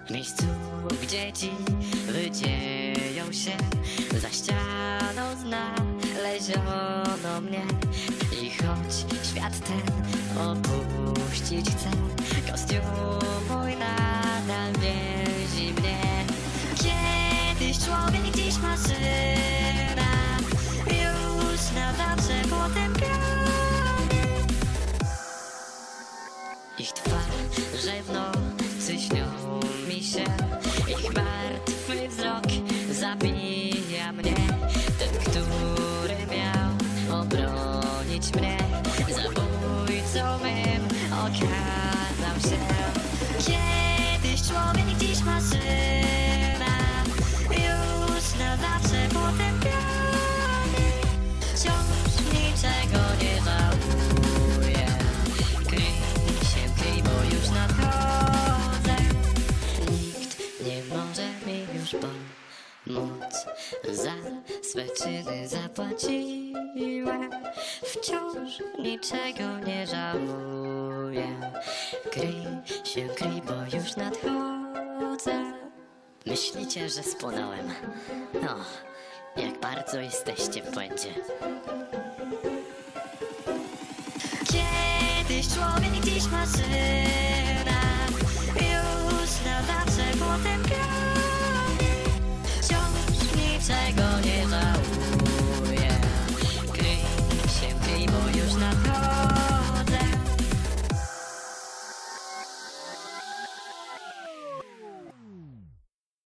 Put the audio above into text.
W miejscu, gdzie ci wydzieją się, za ścianą znaleziono mnie. I choć świat ten opuścić chce, kostium mój nadal więzi mnie. Kiedyś człowiek, dziś maszyna, już na zawsze potępiony. Ich twarze w nocy śnią mi się, ich martwy wzrok zabija mnie. Ten, który miał obronić mnie, zabójcą mym okazał się. Kiedyś człowiek, dziś maszyna, już na zawsze potępiony. Wciąż niczego nie żałuję, kryj się, kryj, bo już nadchodzę. Nikt nie może mi już pomóc, za swe czyny zapłaciłem. Wciąż niczego nie żałuję, kryj się, kryj, bo już nadchodzę. Myślicie, że spłonąłem? No, jak bardzo jesteście w błędzie. Kiedyś człowiek, dziś maszyna, już na zawsze potępiony.